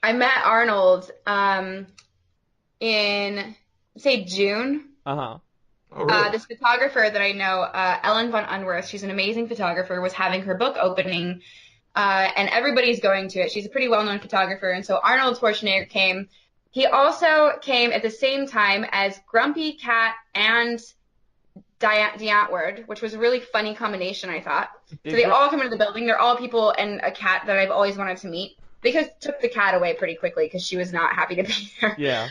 I met Arnold in, say, June. Uh-huh. Oh, really? This photographer that I know, Ellen von Unwerth, she's an amazing photographer, was having her book opening, and everybody's going to it. She's a pretty well-known photographer, and so Arnold Schwarzenegger came. He also came at the same time as Grumpy Cat and Diantward, which was a really funny combination, I thought. So they all come into the building. They're all people and a cat that I've always wanted to meet. They took the cat away pretty quickly because she was not happy to be there. Yeah.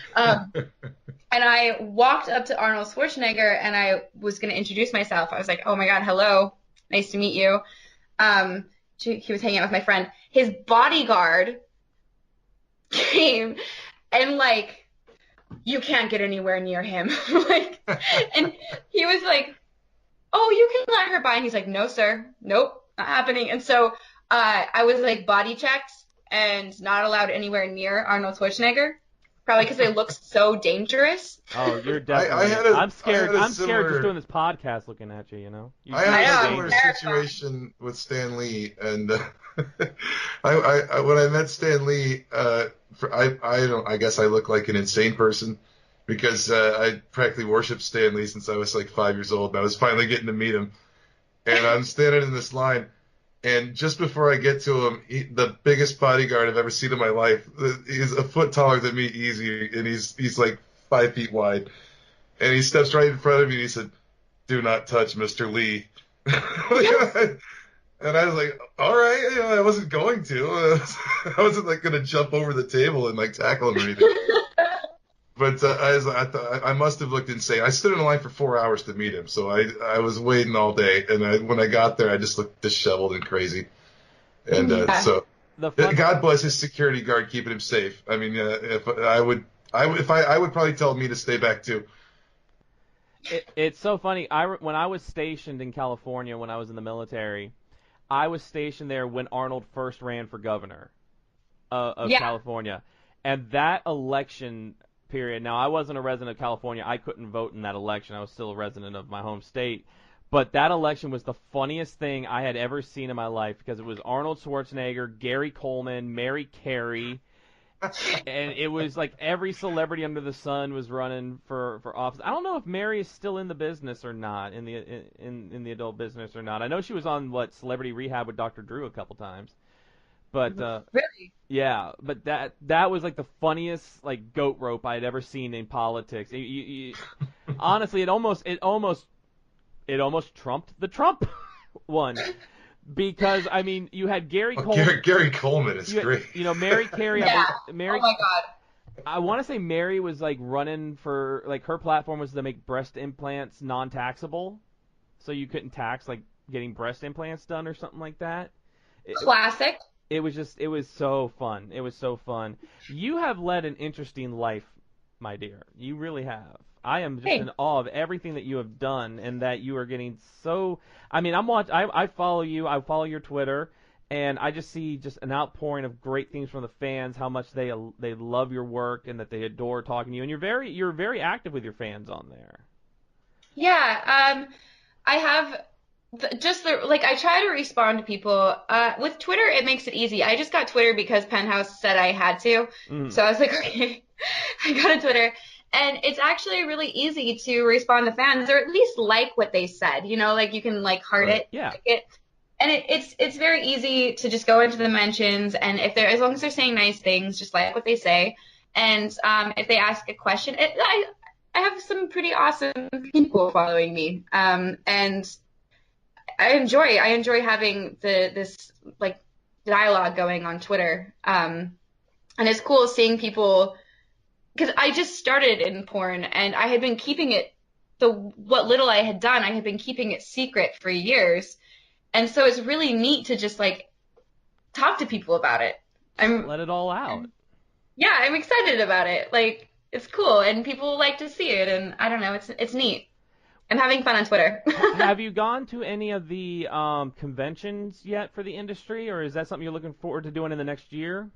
And I walked up to Arnold Schwarzenegger and I was going to introduce myself. I was like, oh my God, hello. Nice to meet you. He was hanging out with my friend. His bodyguard came and like, you can't get anywhere near him. And he was like, oh, you can let her by. And he's like, no, sir. Nope, not happening. And so I was like body checked and not allowed anywhere near Arnold Schwarzenegger. Probably because it looks so dangerous. Oh, you're definitely. I'm scared. I'm scared just doing this podcast, looking at you. You know. I had a similar situation with Stan Lee, and I when I met Stan Lee, I guess I look like an insane person because I practically worshipped Stan Lee since I was like 5 years old. And I was finally getting to meet him, and I'm standing in this line. And just before I get to him, the biggest bodyguard I've ever seen in my life, he's a foot taller than me easy, and he's like 5 feet wide. And he steps right in front of me and he said, "Do not touch Mr. Lee." And I was like, all right, I wasn't going to. I wasn't like going to jump over the table and like tackle him or anything. But I must have looked insane. I stood in a line for 4 hours to meet him, so I was waiting all day. And when I got there, I just looked disheveled and crazy. And so God bless his security guard keeping him safe. I mean, I would probably tell me to stay back too. It's so funny. When I was stationed in California when I was in the military, I was stationed there when Arnold first ran for governor of California, and that election period. Now, I wasn't a resident of California. I couldn't vote in that election. I was still a resident of my home state. But that election was the funniest thing I had ever seen in my life because it was Arnold Schwarzenegger, Gary Coleman, Mary Carey, and it was like every celebrity under the sun was running for office. I don't know if Mary is still in the business or not, in the adult business or not. I know she was on Celebrity Rehab with Dr. Drew a couple times. But really? Yeah, but that was like the funniest like goat rope I had ever seen in politics. Honestly, it almost trumped the Trump one because I mean you had Gary Coleman. Gary Coleman is great. You know, Mary Carey. Yeah. Mary, oh my God. I want to say Mary was like running for like her platform was to make breast implants non-taxable, so you couldn't tax like getting breast implants done or something like that. Classic. It was so fun. It was so fun. You have led an interesting life, my dear. You really have. I am just in awe of everything that you have done and that you are getting so. I mean, I follow you. I follow your Twitter, and I just see just an outpouring of great things from the fans. How much they love your work and that they adore talking to you. And you're very active with your fans on there. Yeah. I have. I try to respond to people. With Twitter, it makes it easy. I just got Twitter because Penthouse said I had to. So I was like, okay, I got a Twitter. And it's actually really easy to respond to fans or at least like what they said. You know, like you can like heart it. Yeah. Like it. And it's very easy to just go into the mentions and as long as they're saying nice things, just like what they say. And if they ask a question, I have some pretty awesome people following me. And I enjoy having this like dialogue going on Twitter. And it's cool seeing people because I just started in porn and I had been keeping it what little I had done, I had been keeping it secret for years. And so it's really neat to just like talk to people about it. Let it all out. Yeah, I'm excited about it. Like it's cool and people like to see it and I don't know, it's neat. I'm having fun on Twitter. Have you gone to any of the conventions yet for the industry, or is that something you're looking forward to doing in the next year?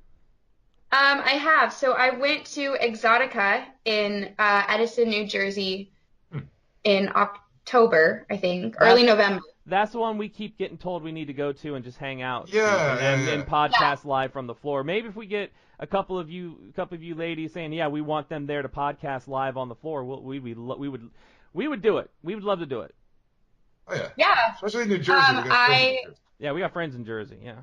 I have. So I went to Exotica in Edison, New Jersey in October, I think, early November. That's the one we keep getting told we need to go to and just hang out. Yeah, and podcast live from the floor. Maybe if we get a couple of you ladies saying, yeah, we want them there to podcast live on the floor, we would do it. We would love to do it. Oh yeah. Yeah. Especially in New Jersey. We got friends in New Jersey. Yeah, we got friends in Jersey. Yeah.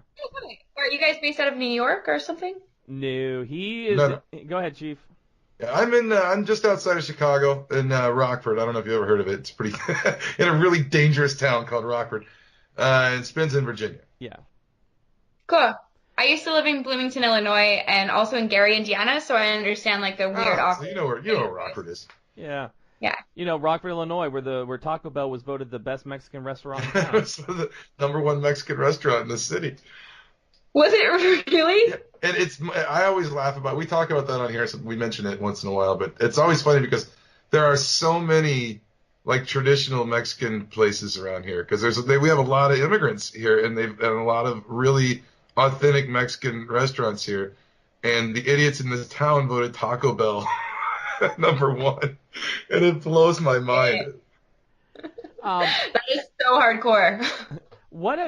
Are you guys based out of New York or something? No, he is. No. Go ahead, Chief. Yeah, I'm just outside of Chicago in Rockford. I don't know if you ever heard of it. It's pretty in a really dangerous town called Rockford. And Spins in Virginia. Yeah. Cool. I used to live in Bloomington, Illinois, and also in Gary, Indiana, so I understand like the weird So you know where Rockford is. Yeah. Yeah. Rockford, Illinois, where Taco Bell was voted the best Mexican restaurant in town. It's the #1 Mexican restaurant in the city. Was it really? Yeah. And I always laugh about, we talk about that on here, so we mention it once in a while, but it's always funny because there are so many like traditional Mexican places around here because we have a lot of immigrants here and a lot of really authentic Mexican restaurants here. And the idiots in this town voted Taco Bell #1. And it blows my mind. That is so hardcore. What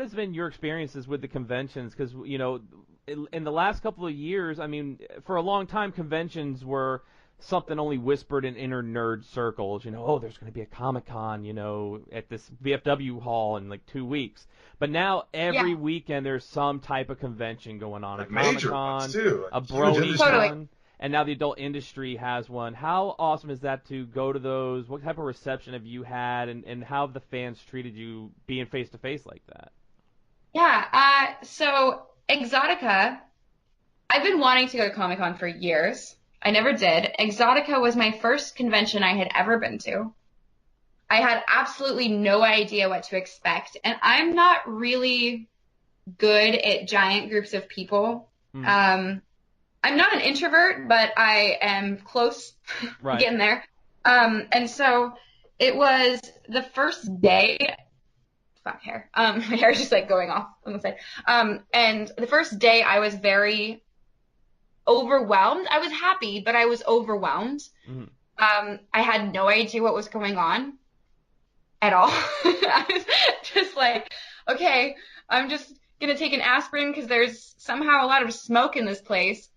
has been your experiences with the conventions? Because in the last couple of years, I mean, for a long time, conventions were something only whispered in inner nerd circles. Oh, there's going to be a Comic-Con, at this VFW hall in like 2 weeks. But now every weekend there's some type of convention going on. Like a major Comic-Con, ones too. a Brony Con, and now the adult industry has one. How awesome is that to go to those? What type of reception have you had, and how have the fans treated you being face-to-face like that? Yeah, so Exotica, I've been wanting to go to Comic-Con for years. I never did. Exotica was my first convention I had ever been to. I had absolutely no idea what to expect, and I'm not really good at giant groups of people. I'm not an introvert, but I am close getting there. And so it was the first day. Fuck hair. My hair is just like going off on the side. And the first day I was very overwhelmed. I was happy, but I was overwhelmed. I had no idea what was going on at all. I was just like, okay, I'm just going to take an aspirin because there's somehow a lot of smoke in this place.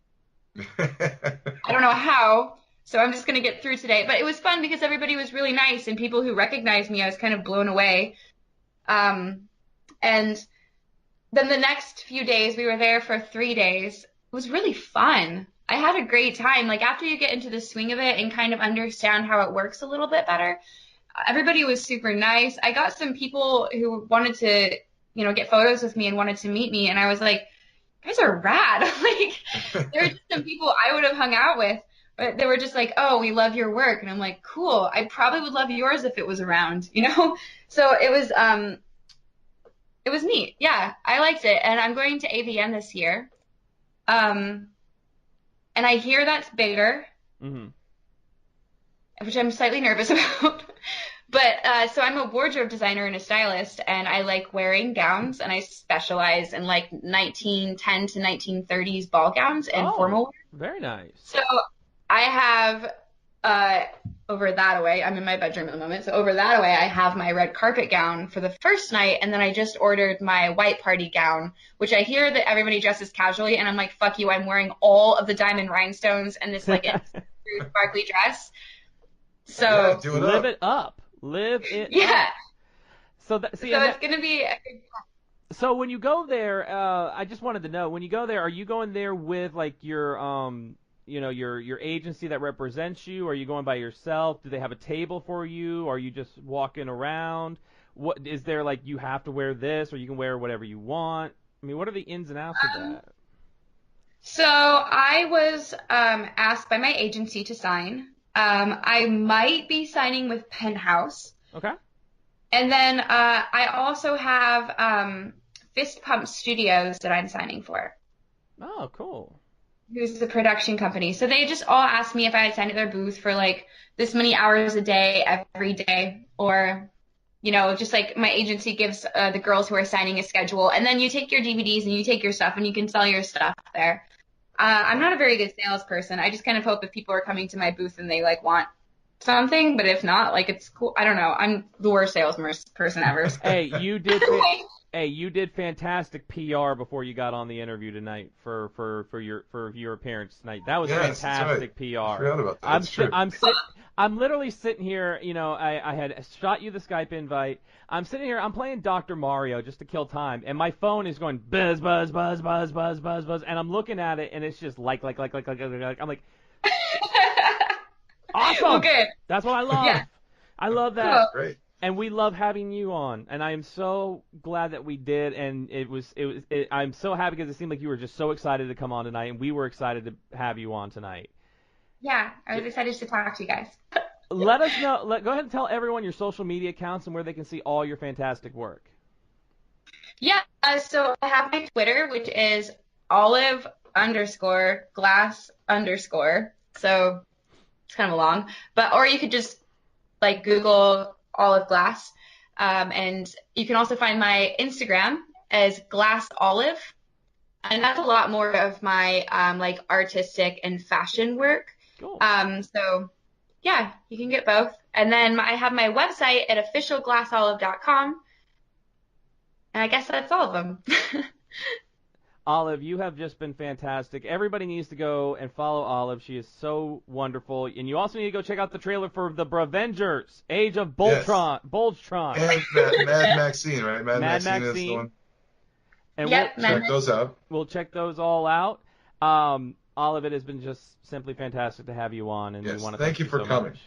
I don't know how, so I'm just going to get through today. But it was fun because everybody was really nice, and people who recognized me, I was kind of blown away. And then the next few days, we were there for 3 days. It was really fun. I had a great time. Like, after you get into the swing of it and kind of understand how it works a little bit better, everybody was super nice. I got some people who wanted to, get photos with me and wanted to meet me, and I was like, you guys are rad. Like, there were just some people I would have hung out with, but they were just like, oh, we love your work. And I'm like, cool. I probably would love yours if it was around, So it was neat. Yeah, I liked it. And I'm going to AVN this year. And I hear that's bigger, which I'm slightly nervous about. But so I'm a wardrobe designer and a stylist, and I like wearing gowns, and I specialize in like 1910 to 1930s ball gowns and formal wear. Very nice. So I have over that away, I'm in my bedroom at the moment, so over that away I have my red carpet gown for the first night, and then I just ordered my white party gown, which I hear that everybody dresses casually, and I'm like, fuck you, I'm wearing all of the diamond rhinestones and this like sparkly dress. So live it up. Live it up. Yeah. So it's going to be So when you go there, I just wanted to know, when you go there, are you going there with like your your agency that represents you? Are you going by yourself? Do they have a table for you? Are you just walking around? What is there, like, you have to wear this, or you can wear whatever you want? I mean, what are the ins and outs of that? So I was asked by my agency to sign. I might be signing with Penthouse. Okay. And then I also have Fist Pump Studios that I'm signing for. Oh, cool. Who's the production company. So they just all asked me if I had signed at their booth for like this many hours a day, every day, or, just like my agency gives the girls who are signing a schedule, and then you take your DVDs and you take your stuff and you can sell your stuff there. I'm not a very good salesperson. I just kind of hope if people are coming to my booth and they like want something, but if not, like, it's cool. I don't know. I'm the worst salesperson ever. Hey, you did fantastic PR before you got on the interview tonight for your appearance tonight. That was fantastic PR. I forgot about that. I'm literally sitting here, I had shot you the Skype invite. I'm sitting here, I'm playing Dr. Mario just to kill time, and my phone is going buzz, buzz, buzz, buzz, buzz, buzz, buzz, and I'm looking at it, and it's just like. I'm like, awesome. Well, good. That's what I love. Yeah. I love that. Cool. Great. And we love having you on, and I am so glad that we did. And I'm so happy because it seemed like you were just so excited to come on tonight, and we were excited to have you on tonight. Yeah, I was excited to talk to you guys. Let us know. Go ahead and tell everyone your social media accounts and where they can see all your fantastic work. Yeah, so I have my Twitter, which is olive_glass_. So it's kind of long, or you could just like Google Olive Glass. And you can also find my Instagram as Glass Olive. And that's a lot more of my like artistic and fashion work. Cool. So yeah, you can get both. And then I have my website at officialglassolive.com. And I guess that's all of them. Olive, you have just been fantastic. Everybody needs to go and follow Olive. She is so wonderful. And you also need to go check out the trailer for The Brevengers, Age of Boltron. And Mad Maxine, right? Mad Maxine is the one. And yep, we'll check those out. We'll check those all out. Olive, it has been just simply fantastic to have you on. And yes, we want to thank you for so coming. Much.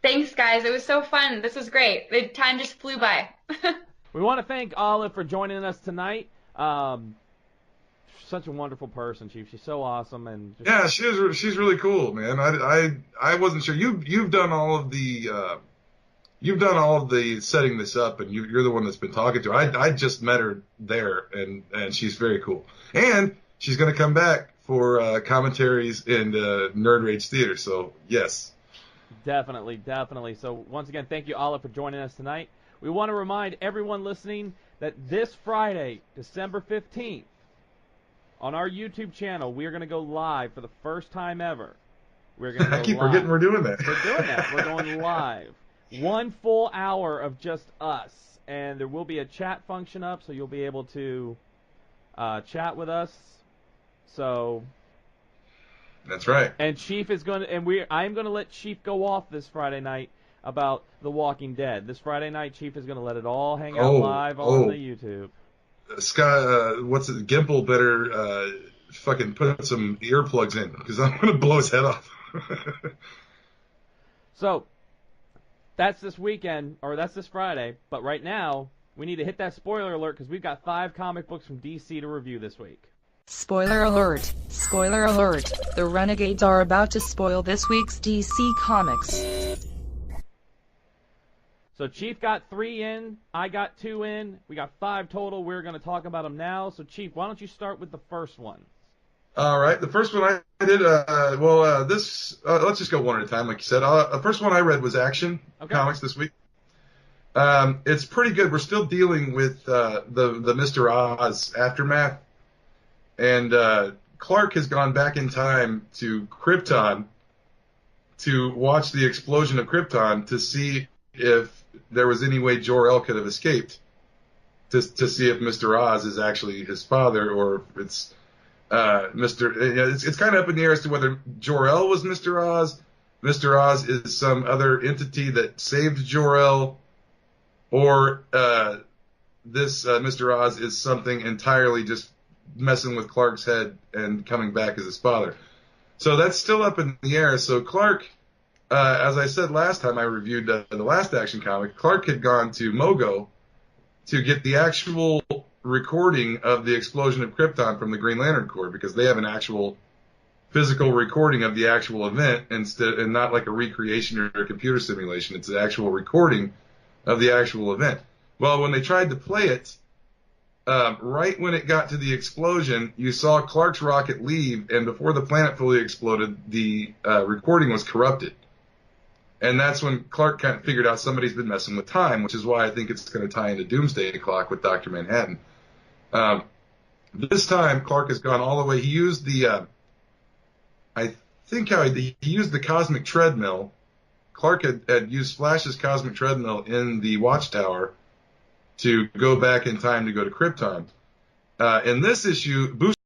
Thanks, guys. It was so fun. This was great. The time just flew by. We want to thank Olive for joining us tonight. Such a wonderful person, Chief. She's so awesome, and she's really cool, man. I wasn't sure you've done all of the setting this up, and you're the one that's been talking to her. I just met her there, and she's very cool, and she's gonna come back for commentaries in Nerd Rage Theater. So yes, definitely. So once again, thank you, Olive, for joining us tonight. We want to remind everyone listening that this Friday, December 15th. On our YouTube channel, we are going to go live for the first time ever. We're going to I keep forgetting we're doing that. We're doing that. We're going live. 1 full hour of just us. And there will be a chat function up, so you'll be able to chat with us. So that's right. And Chief is going to, I'm going to let Chief go off this Friday night about The Walking Dead. This Friday night, Chief is going to let it all hang out live on the YouTube. Gimple better fucking put some earplugs in because I'm going to blow his head off. So, that's this weekend, or that's this Friday, but right now, we need to hit that spoiler alert because we've got 5 comic books from DC to review this week. Spoiler alert! Spoiler alert! The Renegades are about to spoil this week's DC Comics. So Chief got 3 in, I got 2 in, we got 5 total. We're going to talk about them now. So Chief, why don't you start with the first one? All right, the first one I did. Let's just go one at a time, like you said. The first one I read was Action Comics this week. It's pretty good. We're still dealing with the Mr. Oz aftermath, and Clark has gone back in time to Krypton to watch the explosion of Krypton to see if there was any way Jor-El could have escaped, to see if Mr. Oz is actually his father or if it's It's kind of up in the air as to whether Jor-El was Mr. Oz. Mr. Oz is some other entity that saved Jor-El, or this Mr. Oz is something entirely just messing with Clark's head and coming back as his father. So that's still up in the air. So Clark, as I said last time I reviewed the last Action comic, Clark had gone to Mogo to get the actual recording of the explosion of Krypton from the Green Lantern Corps, because they have an actual physical recording of the actual event and not like a recreation or a computer simulation. It's an actual recording of the actual event. Well, when they tried to play it, right when it got to the explosion, you saw Clark's rocket leave, and before the planet fully exploded, the recording was corrupted. And that's when Clark kind of figured out somebody's been messing with time, which is why I think it's going to tie into Doomsday Clock with Dr. Manhattan. This time, Clark has gone all the way. He used the, he used the cosmic treadmill, Clark had used Flash's cosmic treadmill in the Watchtower to go back in time to go to Krypton. In this issue, Booster